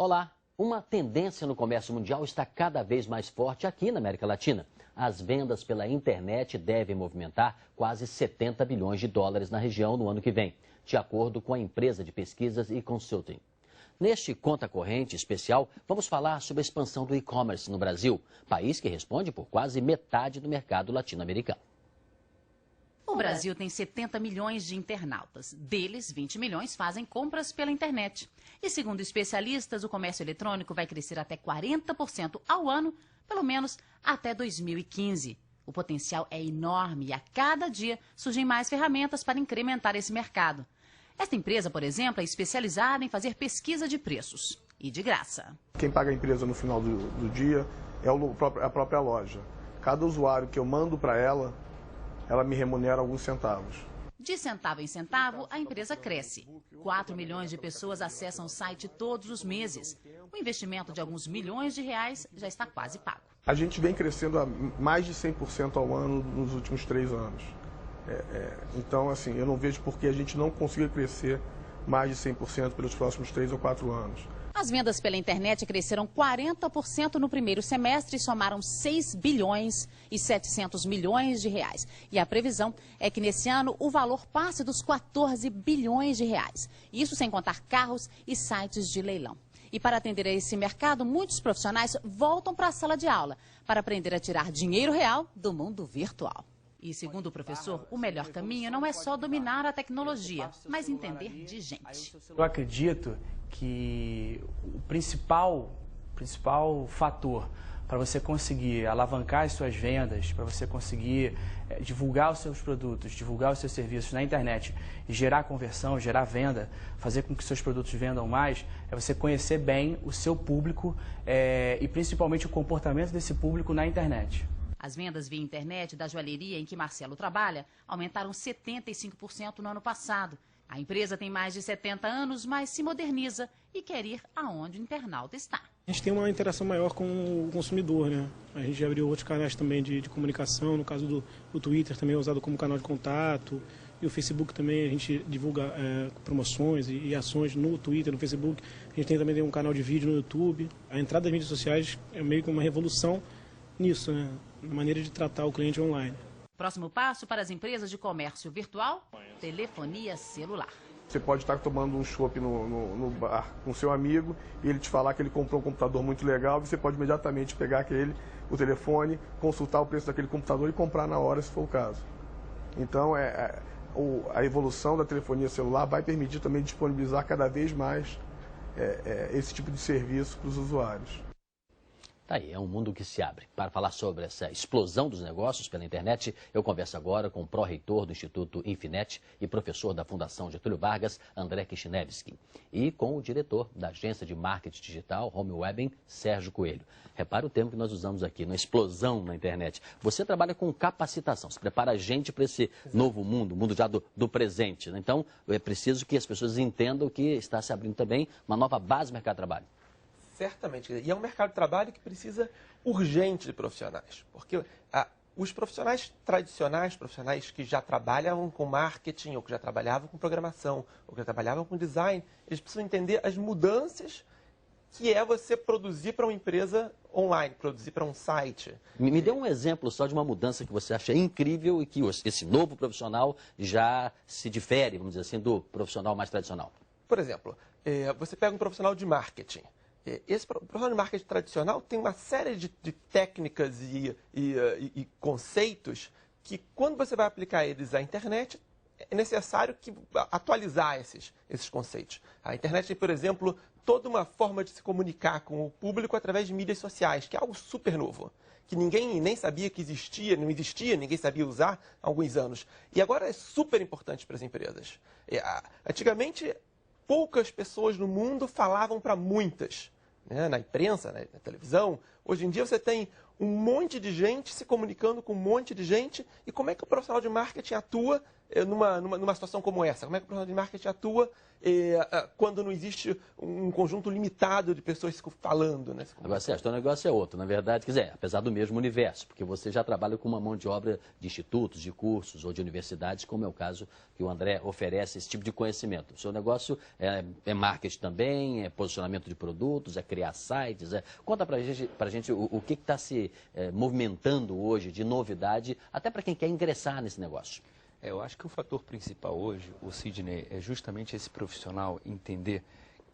Olá! Uma tendência no comércio mundial está cada vez mais forte aqui na América Latina. As vendas pela internet devem movimentar quase 70 bilhões de dólares na região no ano que vem, de acordo com a empresa de pesquisas e consulting. Neste Conta Corrente especial, vamos falar sobre a expansão do e-commerce no Brasil, país que responde por quase metade do mercado latino-americano. O Brasil tem 70 milhões de internautas. Deles, 20 milhões fazem compras pela internet. E segundo especialistas, o comércio eletrônico vai crescer até 40% ao ano, pelo menos até 2015. O potencial é enorme e a cada dia surgem mais ferramentas para incrementar esse mercado. Esta empresa, por exemplo, é especializada em fazer pesquisa de preços. E de graça. Quem paga a empresa no final do dia é a própria loja. Cada usuário que eu mando para ela me remunera alguns centavos. De centavo em centavo, a empresa cresce. 4 milhões de pessoas acessam o site todos os meses. O investimento de alguns milhões de reais já está quase pago. A gente vem crescendo a mais de 100% ao ano nos últimos 3 anos. Então, assim, eu não vejo por que a gente não consiga crescer mais de 100% pelos próximos 3 ou 4 anos. As vendas pela internet cresceram 40% no primeiro semestre e somaram 6 bilhões e 700 milhões de reais. E a previsão é que nesse ano o valor passe dos 14 bilhões de reais. Isso sem contar carros e sites de leilão. E para atender a esse mercado, muitos profissionais voltam para a sala de aula para aprender a tirar dinheiro real do mundo virtual. E segundo o professor, o melhor caminho não é só dominar a tecnologia, mas entender de gente. Eu acredito que o principal fator para você conseguir alavancar as suas vendas, para você conseguir divulgar os seus produtos, divulgar os seus serviços na internet e gerar conversão, gerar venda, fazer com que seus produtos vendam mais, é você conhecer bem o seu público e principalmente o comportamento desse público na internet. As vendas via internet da joalheria em que Marcelo trabalha aumentaram 75% no ano passado. A empresa tem mais de 70 anos, mas se moderniza e quer ir aonde o internauta está. A gente tem uma interação maior com o consumidor, né? A gente já abriu outros canais também de comunicação, no caso do Twitter também é usado como canal de contato. E o Facebook também, a gente divulga promoções e ações no Twitter, no Facebook. A gente também tem um canal de vídeo no YouTube. A entrada das mídias sociais é meio que uma revolução nisso, né? Na maneira de tratar o cliente online. Próximo passo para as empresas de comércio virtual, telefonia celular. Você pode estar tomando um chopp no bar com seu amigo e ele te falar que ele comprou um computador muito legal, você pode imediatamente pegar o telefone, consultar o preço daquele computador e comprar na hora, se for o caso. Então, a evolução da telefonia celular vai permitir também disponibilizar cada vez mais esse tipo de serviço para os usuários. Tá aí, é um mundo que se abre. Para falar sobre essa explosão dos negócios pela internet, eu converso agora com o pró-reitor do Instituto Infinet e professor da Fundação Getúlio Vargas, André Kishinevski, e com o diretor da agência de marketing digital, Home Webbing, Sérgio Coelho. Repare o termo que nós usamos aqui, uma explosão na internet. Você trabalha com capacitação, você prepara a gente para esse novo mundo, o mundo já do presente. Então, é preciso que as pessoas entendam que está se abrindo também uma nova base do mercado de trabalho. Certamente. E é um mercado de trabalho que precisa urgente de profissionais. Porque os profissionais tradicionais, profissionais que já trabalhavam com marketing, ou que já trabalhavam com programação, ou que já trabalhavam com design, eles precisam entender as mudanças que é você produzir para uma empresa online, produzir para um site. Me dê um exemplo só de uma mudança que você acha incrível e que esse novo profissional já se difere, vamos dizer assim, do profissional mais tradicional. Por exemplo, você pega um profissional de marketing. Esse profissional de marketing tradicional tem uma série de técnicas e conceitos que, quando você vai aplicar eles à internet, é necessário atualizar esses conceitos. A internet tem, por exemplo, toda uma forma de se comunicar com o público através de mídias sociais, que é algo super novo, que ninguém nem sabia que existia, não existia, ninguém sabia usar há alguns anos. E agora é super importante para as empresas. Antigamente, poucas pessoas no mundo falavam para muitas, né? Na imprensa, na televisão. Hoje em dia você tem um monte de gente se comunicando com um monte de gente. E como é que o profissional de marketing atua numa situação como essa? Como é que o profissional de marketing atua quando não existe um conjunto limitado de pessoas falando? Né? Agora, Sérgio, o negócio é outro. Na verdade, quer dizer, apesar do mesmo universo, porque você já trabalha com uma mão de obra de institutos, de cursos ou de universidades, como é o caso que o André oferece esse tipo de conhecimento. O seu negócio é marketing também, é posicionamento de produtos, é criar sites. Conta pra gente o que está se movimentando hoje de novidade, até para quem quer ingressar nesse negócio. Eu acho que o fator principal hoje, o Sidney, é justamente esse profissional entender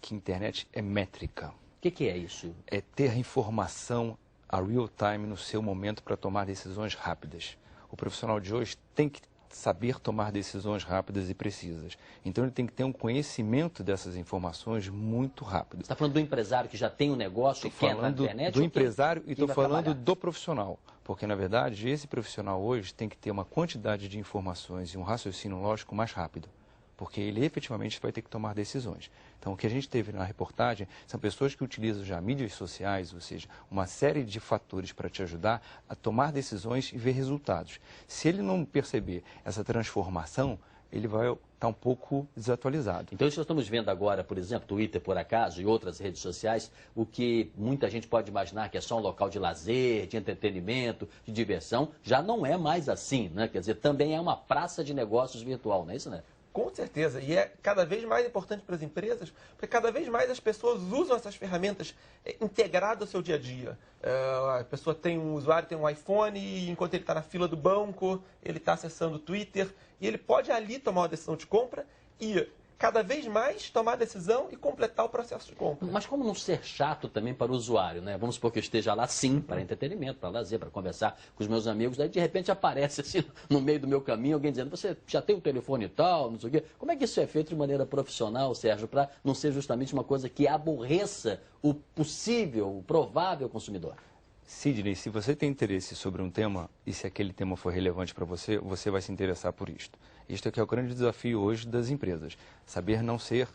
que internet é métrica. O que é isso? É ter informação a real time no seu momento para tomar decisões rápidas. O profissional de hoje tem que saber tomar decisões rápidas e precisas. Então ele tem que ter um conhecimento dessas informações muito rápido. Você está falando do empresário que já tem um negócio e quer na internet? Do empresário e estou falando do profissional. Porque, na verdade, esse profissional hoje tem que ter uma quantidade de informações e um raciocínio lógico mais rápido. Porque ele efetivamente vai ter que tomar decisões. Então, o que a gente teve na reportagem são pessoas que utilizam já mídias sociais, ou seja, uma série de fatores para te ajudar a tomar decisões e ver resultados. Se ele não perceber essa transformação, ele vai estar um pouco desatualizado. Então, isso que nós estamos vendo agora, por exemplo, Twitter, por acaso, e outras redes sociais, o que muita gente pode imaginar que é só um local de lazer, de entretenimento, de diversão, já não é mais assim, né? Quer dizer, também é uma praça de negócios virtual, não é isso, né? Com certeza, e é cada vez mais importante para as empresas, porque cada vez mais as pessoas usam essas ferramentas integradas ao seu dia a dia. A pessoa tem um usuário, tem um iPhone, e enquanto ele está na fila do banco, ele está acessando o Twitter, e ele pode ali tomar uma decisão de compra e cada vez mais tomar a decisão e completar o processo de compra. Mas como não ser chato também para o usuário, né? Vamos supor que eu esteja lá, sim, para entretenimento, para lazer, para conversar com os meus amigos, daí de repente aparece assim no meio do meu caminho alguém dizendo, você já tem um telefone e tal, não sei o quê. Como é que isso é feito de maneira profissional, Sérgio, para não ser justamente uma coisa que aborreça o possível, o provável consumidor? Sidney, se você tem interesse sobre um tema e se aquele tema for relevante para você, você vai se interessar por isto. Isto é que é o grande desafio hoje das empresas, saber não ser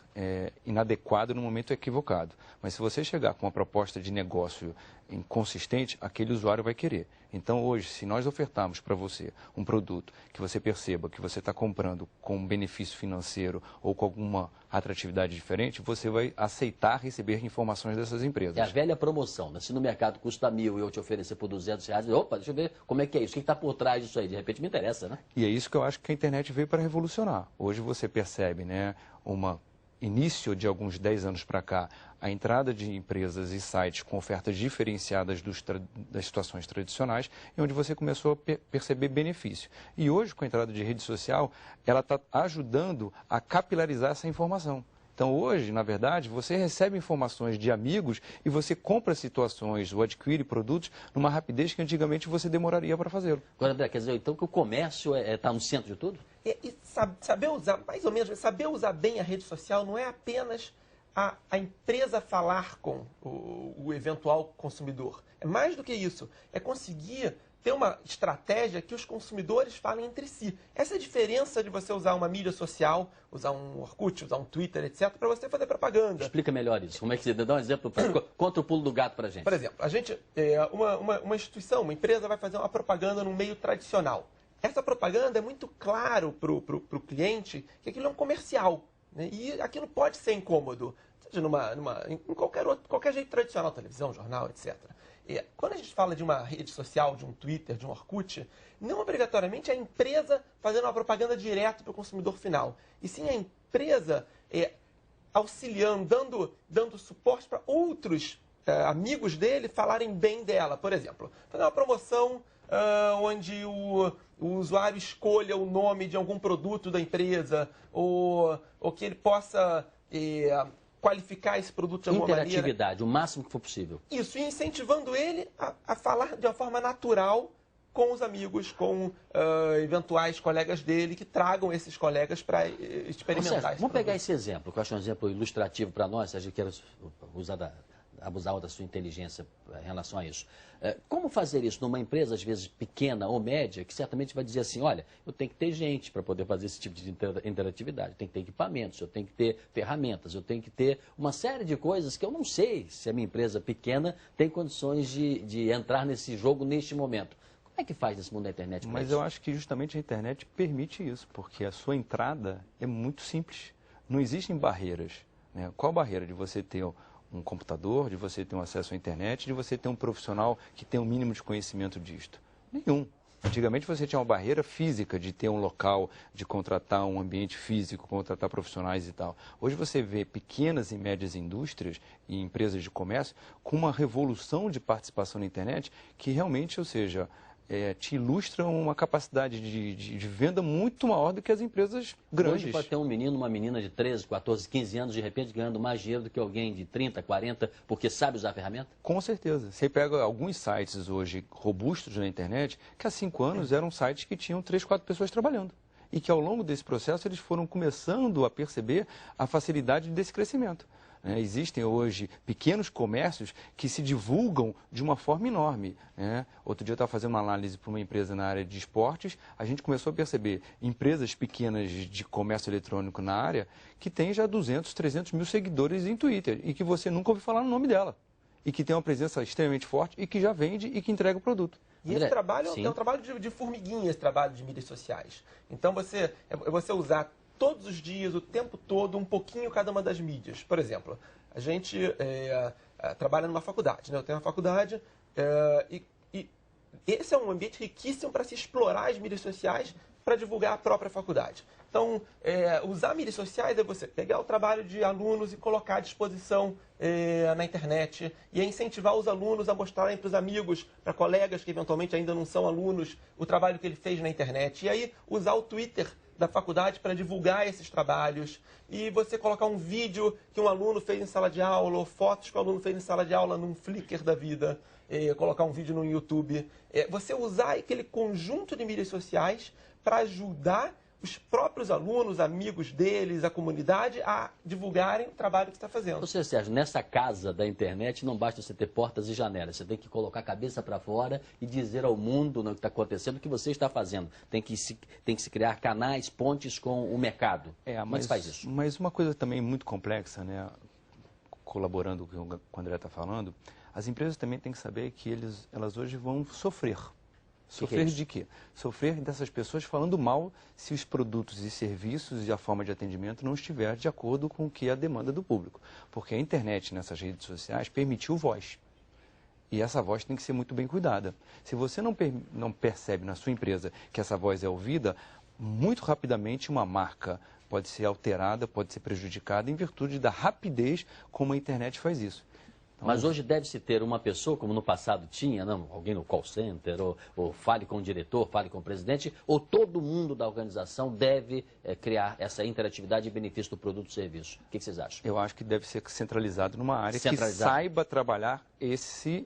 inadequado no momento equivocado. Mas se você chegar com uma proposta de negócio inconsistente, aquele usuário vai querer. Então hoje, se nós ofertarmos para você um produto que você perceba que você está comprando com um benefício financeiro ou com alguma atratividade diferente, você vai aceitar receber informações dessas empresas. É a velha promoção, né? Se no mercado custa 1.000 e eu te oferecer por R$200, opa, deixa eu ver como é que é isso, o que está por trás disso aí, de repente me interessa, né? E é isso que eu acho que a internet veio para revolucionar. Hoje você percebe, né, início de alguns 10 anos para cá, a entrada de empresas e sites com ofertas diferenciadas das situações tradicionais, e onde você começou a perceber benefício. E hoje, com a entrada de rede social, ela está ajudando a capilarizar essa informação. Então, hoje, na verdade, você recebe informações de amigos e você compra situações ou adquire produtos numa rapidez que antigamente você demoraria para fazê-lo. Agora, André, quer dizer, então que o comércio está no centro de tudo? E saber usar, mais ou menos, saber usar bem a rede social não é apenas a empresa falar com o eventual consumidor. É mais do que isso. É conseguir ter uma estratégia que os consumidores falem entre si. Essa é a diferença de você usar uma mídia social, usar um Orkut, usar um Twitter, etc., para você fazer propaganda. Explica melhor isso. Como é que você dá um exemplo? Contra o pulo do gato para a gente. Por exemplo, a gente, uma instituição, uma empresa vai fazer uma propaganda no meio tradicional. Essa propaganda é muito claro para o cliente que aquilo é um comercial, né? E aquilo pode ser incômodo, seja em qualquer jeito tradicional, televisão, jornal, etc. Quando a gente fala de uma rede social, de um Twitter, de um Orkut, não obrigatoriamente é a empresa fazendo uma propaganda direto para o consumidor final, e sim a empresa auxiliando, dando suporte para outros amigos dele falarem bem dela. Por exemplo, fazer uma promoção onde o usuário escolha o nome de algum produto da empresa, ou que ele possa qualificar esse produto de alguma maneira. Interatividade, o máximo que for possível. Isso, e incentivando ele a falar de uma forma natural com os amigos, com eventuais colegas dele, que tragam esses colegas para experimentar. Sérgio, vamos pegar esse exemplo, que eu acho um exemplo ilustrativo para nós, se a gente quer abusar da sua inteligência em relação a isso. Como fazer isso numa empresa, às vezes pequena ou média, que certamente vai dizer assim, olha, eu tenho que ter gente para poder fazer esse tipo de interatividade, eu tenho que ter equipamentos, eu tenho que ter ferramentas, eu tenho que ter uma série de coisas que eu não sei se a minha empresa pequena tem condições de entrar nesse jogo neste momento. Como é que faz nesse mundo da internet? Mas eu acho que justamente a internet permite isso, porque a sua entrada é muito simples. Não existem barreiras, né? Qual barreira de você ter um computador, de você ter um acesso à internet, de você ter um profissional que tem um mínimo de conhecimento disto? Nenhum. Antigamente você tinha uma barreira física de ter um local, de contratar um ambiente físico, contratar profissionais e tal. Hoje você vê pequenas e médias indústrias e empresas de comércio com uma revolução de participação na internet que realmente, ou seja, te ilustram uma capacidade de venda muito maior do que as empresas grandes. Hoje pode ter um menino, uma menina de 13, 14, 15 anos, de repente ganhando mais dinheiro do que alguém de 30, 40, porque sabe usar a ferramenta? Com certeza. Você pega alguns sites hoje robustos na internet, que há 5 anos eram sites que tinham 3, 4 pessoas trabalhando. E que ao longo desse processo eles foram começando a perceber a facilidade desse crescimento. Existem hoje pequenos comércios que se divulgam de uma forma enorme. Outro dia eu estava fazendo uma análise para uma empresa na área de esportes, a gente começou a perceber empresas pequenas de comércio eletrônico na área que tem já 200, 300 mil seguidores em Twitter e que você nunca ouviu falar no nome dela. E que tem uma presença extremamente forte e que já vende e que entrega o produto. E esse trabalho é um trabalho de formiguinha, esse trabalho de mídias sociais. Então você usar todos os dias, o tempo todo, um pouquinho cada uma das mídias. Por exemplo, a gente trabalha numa faculdade, né? Eu tenho uma faculdade e esse é um ambiente riquíssimo para se explorar as mídias sociais para divulgar a própria faculdade. Então, usar mídias sociais é você pegar o trabalho de alunos e colocar à disposição na internet e incentivar os alunos a mostrarem para os amigos, para colegas que eventualmente ainda não são alunos, o trabalho que ele fez na internet. E aí, usar o Twitter da faculdade para divulgar esses trabalhos e você colocar um vídeo que um aluno fez em sala de aula ou fotos que o aluno fez em sala de aula num Flickr da vida, colocar um vídeo no YouTube. Você usar aquele conjunto de mídias sociais para ajudar os próprios alunos, amigos deles, a comunidade, a divulgarem o trabalho que está fazendo. Ou seja, Sérgio, nessa casa da internet não basta você ter portas e janelas, você tem que colocar a cabeça para fora e dizer ao mundo o que está acontecendo, o que você está fazendo. Tem que se criar canais, pontes com o mercado. Como se faz isso? Mas uma coisa também muito complexa, né? Colaborando com o que o André está falando, as empresas também têm que saber que elas hoje vão sofrer. Sofrer de quê? Sofrer dessas pessoas falando mal se os produtos e serviços e a forma de atendimento não estiver de acordo com o que é a demanda do público. Porque a internet nessas redes sociais permitiu voz. E essa voz tem que ser muito bem cuidada. Se você não percebe na sua empresa que essa voz é ouvida, muito rapidamente uma marca pode ser alterada, pode ser prejudicada em virtude da rapidez como a internet faz isso. Mas hoje deve-se ter uma pessoa, como no passado tinha, não? Alguém no call center, ou fale com o diretor, fale com o presidente, ou todo mundo da organização deve criar essa interatividade em benefício do produto e serviço. O que vocês acham? Eu acho que deve ser centralizado numa área que saiba trabalhar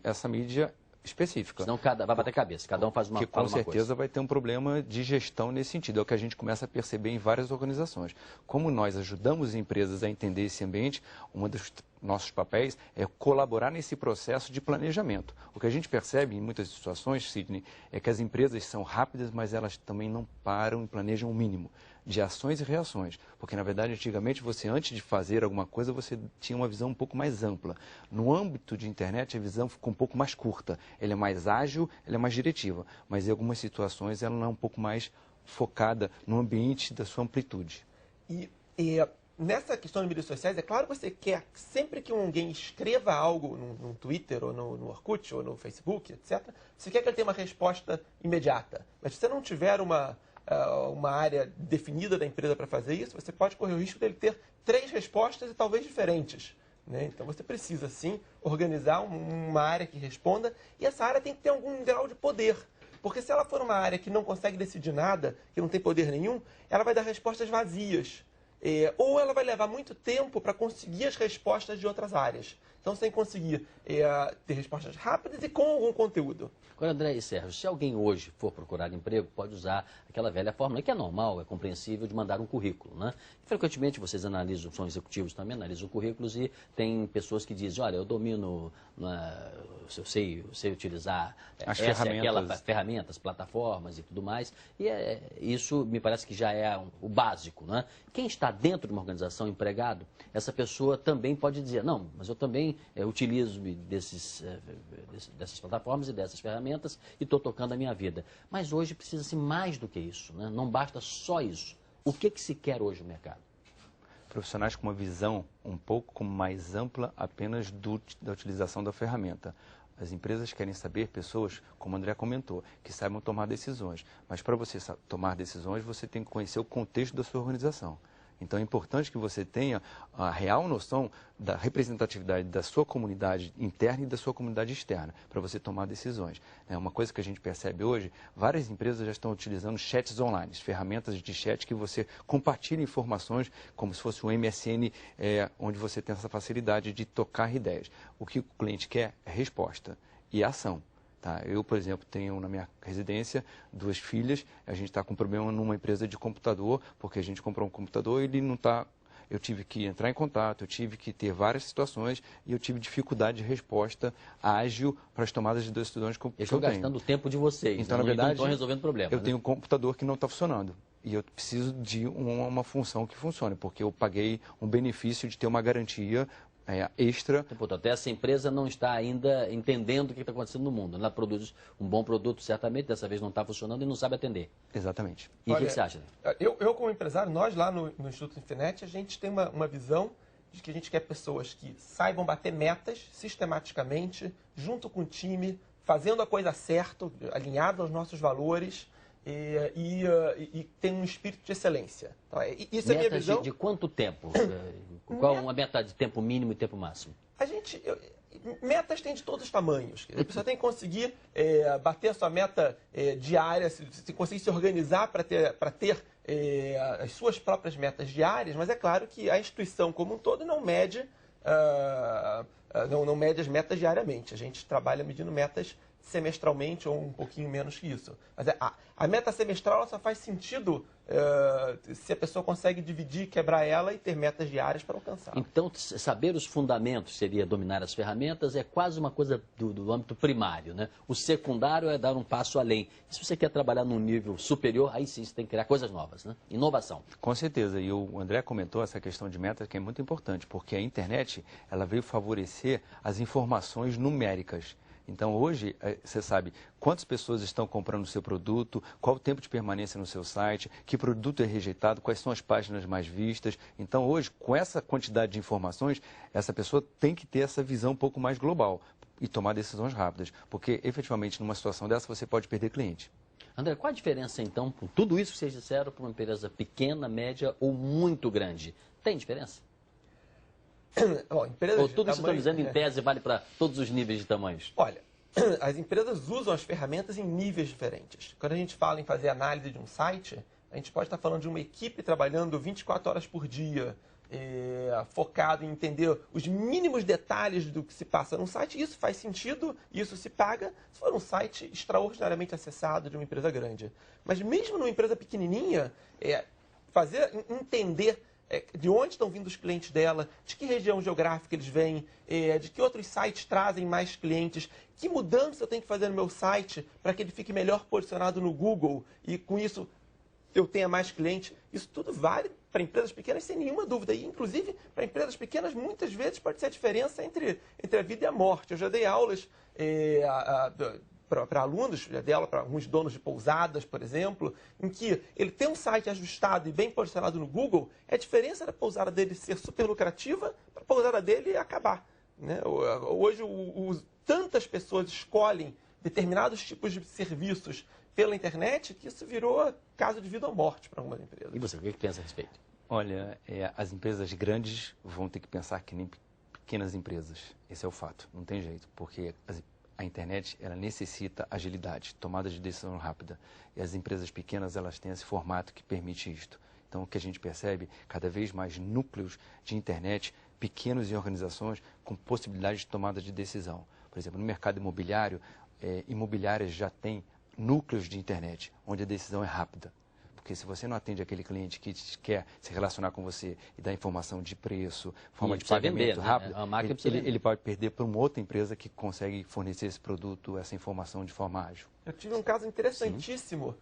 essa mídia específica. Senão vai bater cabeça, cada um faz uma coisa. Que com certeza vai ter um problema de gestão nesse sentido. É o que a gente começa a perceber em várias organizações. Como nós ajudamos empresas a entender esse ambiente, um dos nossos papéis é colaborar nesse processo de planejamento. O que a gente percebe em muitas situações, Sidney, é que as empresas são rápidas, mas elas também não param e planejam o mínimo de ações e reações. Porque, na verdade, antigamente, antes de fazer alguma coisa, você tinha uma visão um pouco mais ampla. No âmbito de internet, a visão ficou um pouco mais curta. Ela é mais ágil, ela é mais diretiva. Mas, em algumas situações, ela é um pouco mais focada no ambiente da sua amplitude. Nessa questão de mídias sociais, é claro que você quer, sempre que alguém escreva algo no Twitter, ou no Orkut, ou no Facebook, etc., você quer que ele tenha uma resposta imediata. Mas se você não tiver uma área definida da empresa para fazer isso, você pode correr o risco dele ter 3 respostas e talvez diferentes. Né? Então você precisa, sim, organizar uma área que responda, e essa área tem que ter algum grau de poder. Porque se ela for uma área que não consegue decidir nada, que não tem poder nenhum, ela vai dar respostas vazias. Ou ela vai levar muito tempo para conseguir as respostas de outras áreas. Então, você tem que conseguir ter respostas rápidas e com algum conteúdo. Agora, André e Sérgio, se alguém hoje for procurar emprego, pode usar aquela velha fórmula, que é normal, é compreensível, de mandar um currículo, né? Frequentemente, vocês analisam, são executivos também, analisam currículos e tem pessoas que dizem, olha, eu domino, eu sei utilizar ferramentas, plataformas e tudo mais. E isso me parece que já é o básico, né? Quem está dentro de uma organização empregado, essa pessoa também pode dizer, não, mas eu também utilizo-me dessas plataformas e dessas ferramentas e estou tocando a minha vida. Mas hoje precisa-se mais do que isso, né? Não basta só isso. O que se quer hoje no mercado? Profissionais com uma visão um pouco mais ampla apenas da utilização da ferramenta. As empresas querem saber pessoas, como o André comentou, que saibam tomar decisões. Mas para você tomar decisões, você tem que conhecer o contexto da sua organização. Então é importante que você tenha a real noção da representatividade da sua comunidade interna e da sua comunidade externa, para você tomar decisões. É uma coisa que a gente percebe hoje, várias empresas já estão utilizando chats online, ferramentas de chat que você compartilha informações como se fosse um MSN, onde você tem essa facilidade de tocar ideias. O que o cliente quer é resposta e ação. Tá? Eu, por exemplo, tenho na minha residência 2 filhas, a gente está com problema numa empresa de computador, porque a gente comprou um computador e ele não está... Eu tive que entrar em contato, eu tive que ter várias situações e eu tive dificuldade de resposta ágil para as tomadas de decisões que eu tenho. Estou gastando o tempo de vocês, então, né? Na verdade, estão resolvendo o problema. Eu tenho um computador que não está funcionando e eu preciso de uma função que funcione, porque eu paguei um benefício de ter uma garantia extra. Até essa empresa não está ainda entendendo o que está acontecendo no mundo. Ela produz um bom produto, certamente, dessa vez não está funcionando e não sabe atender. Exatamente. E o que você acha? Eu, como empresário, nós lá no Instituto Infinet, a gente tem uma visão de que a gente quer pessoas que saibam bater metas sistematicamente, junto com o time, fazendo a coisa certa, alinhado aos nossos valores, e tem um espírito de excelência. Então, isso é a minha visão. De quanto tempo? Qual uma meta de tempo mínimo e tempo máximo? Metas tem de todos os tamanhos. A pessoa tem que conseguir bater a sua meta diária, se conseguir se organizar para ter as suas próprias metas diárias, mas é claro que a instituição como um todo não mede as metas diariamente. A gente trabalha medindo metas semestralmente ou um pouquinho menos que isso. Mas a meta semestral ela só faz sentido se a pessoa consegue dividir, quebrar ela e ter metas diárias para alcançar. Então, saber os fundamentos seria dominar as ferramentas, é quase uma coisa do âmbito primário, né? O secundário é dar um passo além. E se você quer trabalhar num nível superior, aí sim você tem que criar coisas novas, né? Inovação. Com certeza. E o André comentou essa questão de metas que é muito importante, porque a internet ela veio favorecer as informações numéricas. Então, hoje, você sabe quantas pessoas estão comprando o seu produto, qual o tempo de permanência no seu site, que produto é rejeitado, quais são as páginas mais vistas. Então, hoje, com essa quantidade de informações, essa pessoa tem que ter essa visão um pouco mais global e tomar decisões rápidas, porque, efetivamente, numa situação dessa, você pode perder cliente. André, qual a diferença, então, com tudo isso que vocês disseram, para uma empresa pequena, média ou muito grande? Tem diferença? Ou tudo isso que estão dizendo, em tese, vale para todos os níveis de tamanhos? Olha, as empresas usam as ferramentas em níveis diferentes. Quando a gente fala em fazer análise de um site, a gente pode estar falando de uma equipe trabalhando 24 horas por dia, focado em entender os mínimos detalhes do que se passa num site. Isso faz sentido, isso se paga se for um site extraordinariamente acessado de uma empresa grande. Mas mesmo numa empresa pequenininha, entender de onde estão vindo os clientes dela, de que região geográfica eles vêm, de que outros sites trazem mais clientes, que mudança eu tenho que fazer no meu site para que ele fique melhor posicionado no Google e com isso eu tenha mais clientes. Isso tudo vale para empresas pequenas sem nenhuma dúvida. E, inclusive, para empresas pequenas, muitas vezes pode ser a diferença entre a vida e a morte. Eu já dei aulas para alunos, já dei aula para alguns donos de pousadas, por exemplo, em que ele tem um site ajustado e bem posicionado no Google, é a diferença da pousada dele ser super lucrativa para a pousada dele acabar. Né? Hoje, tantas pessoas escolhem determinados tipos de serviços pela internet que isso virou caso de vida ou morte para algumas empresas. E você, o que pensa a respeito? Olha, as empresas grandes vão ter que pensar que nem pequenas empresas. Esse é o fato, não tem jeito, porque a internet ela necessita agilidade, tomada de decisão rápida. E as empresas pequenas elas têm esse formato que permite isto. Então, o que a gente percebe, cada vez mais núcleos de internet, pequenos em organizações, com possibilidade de tomada de decisão. Por exemplo, no mercado imobiliário, imobiliárias já têm núcleos de internet, onde a decisão é rápida. Porque se você não atende aquele cliente que quer se relacionar com você e dar informação de preço, forma de pagamento rápido, ele pode perder para uma outra empresa que consegue fornecer esse produto, essa informação de forma ágil. Eu tive um caso interessantíssimo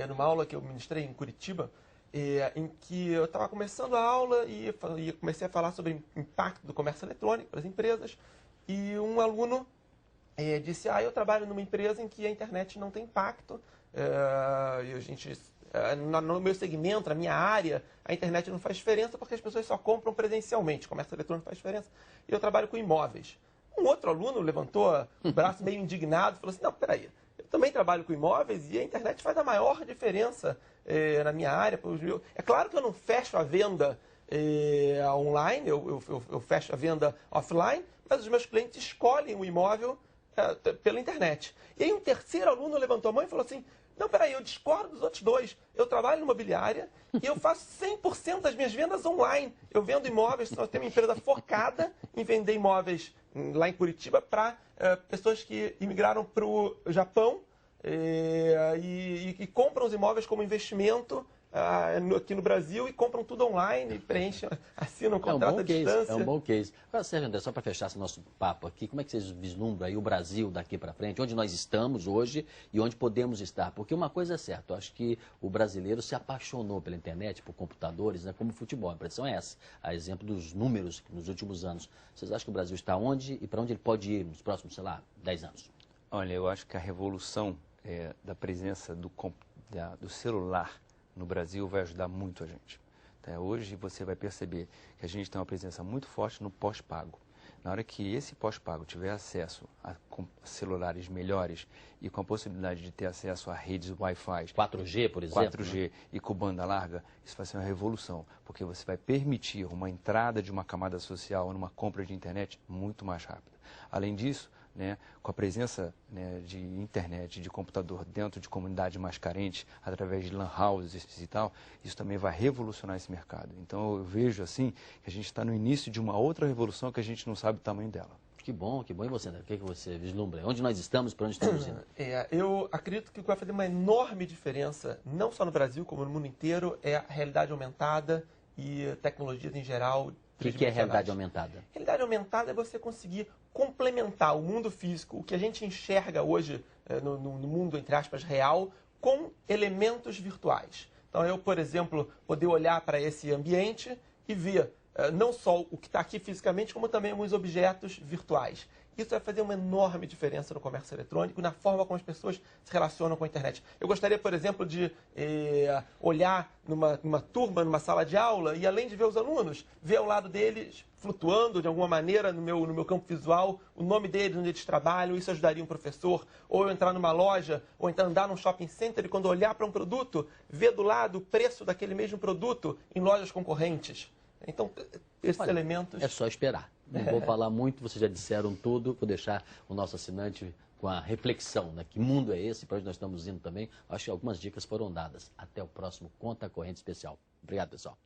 numa aula que eu ministrei em Curitiba, em que eu estava começando a aula e comecei a falar sobre o impacto do comércio eletrônico para as empresas. e um aluno disse, eu trabalho numa empresa em que a internet não tem impacto, e a gente, no meu segmento, na minha área, a internet não faz diferença porque as pessoas só compram presencialmente, comércio eletrônico faz diferença, e eu trabalho com imóveis. Um outro aluno levantou o braço meio indignado e falou assim, não, peraí, eu também trabalho com imóveis e a internet faz a maior diferença na minha área. É claro que eu não fecho a venda online, eu fecho a venda offline, mas os meus clientes escolhem o imóvel pela internet. E aí um terceiro aluno levantou a mão e falou assim, não, peraí, eu discordo dos outros dois. Eu trabalho numa imobiliária e eu faço 100% das minhas vendas online. Eu vendo imóveis, nós temos uma empresa focada em vender imóveis lá em Curitiba para pessoas que imigraram para o Japão e compram os imóveis como investimento aqui no Brasil e compram tudo online, preenchem, assinam um contrato à distância. É um bom case. Agora, Sérgio André, só para fechar esse nosso papo aqui, como é que vocês vislumbram aí o Brasil daqui para frente, onde nós estamos hoje e onde podemos estar? Porque uma coisa é certa, eu acho que o brasileiro se apaixonou pela internet, por computadores, né, como futebol. A impressão é essa, a exemplo dos números nos últimos anos. Vocês acham que o Brasil está onde e para onde ele pode ir nos próximos, sei lá, 10 anos? Olha, eu acho que a revolução da presença do celular no Brasil vai ajudar muito a gente. Hoje você vai perceber que a gente tem uma presença muito forte no pós-pago. Na hora que esse pós-pago tiver acesso a celulares melhores e com a possibilidade de ter acesso a redes Wi-Fi, 4G, por exemplo, 4G, né? E com banda larga, isso vai ser uma revolução, porque você vai permitir uma entrada de uma camada social numa compra de internet muito mais rápida. Além disso, né, com a presença, né, de internet, de computador dentro de comunidades mais carentes, através de lan houses e tal, isso também vai revolucionar esse mercado. Então eu vejo assim que a gente está no início de uma outra revolução que a gente não sabe o tamanho dela. Que bom. E você, André? O que você vislumbra? Onde nós estamos, para onde estamos indo? Eu acredito que o que vai fazer uma enorme diferença, não só no Brasil, como no mundo inteiro, é a realidade aumentada e tecnologias em geral. O que é realidade aumentada? Realidade aumentada é você conseguir complementar o mundo físico, o que a gente enxerga hoje no mundo, entre aspas, real, com elementos virtuais. Então, eu, por exemplo, poder olhar para esse ambiente e ver não só o que está aqui fisicamente, como também alguns objetos virtuais. Isso vai fazer uma enorme diferença no comércio eletrônico, na forma como as pessoas se relacionam com a internet. Eu gostaria, por exemplo, de olhar numa turma, numa sala de aula, e além de ver os alunos, ver ao lado deles, flutuando de alguma maneira no meu campo visual, o nome deles, onde eles trabalham. Isso ajudaria um professor. Ou eu entrar numa loja, ou então andar num shopping center e quando olhar para um produto, ver do lado o preço daquele mesmo produto em lojas concorrentes. Então, esses elementos... É só esperar. Não vou falar muito, vocês já disseram tudo. Vou deixar o nosso assinante com a reflexão, né? Que mundo é esse, para onde nós estamos indo também. Acho que algumas dicas foram dadas. Até o próximo Conta Corrente Especial. Obrigado, pessoal.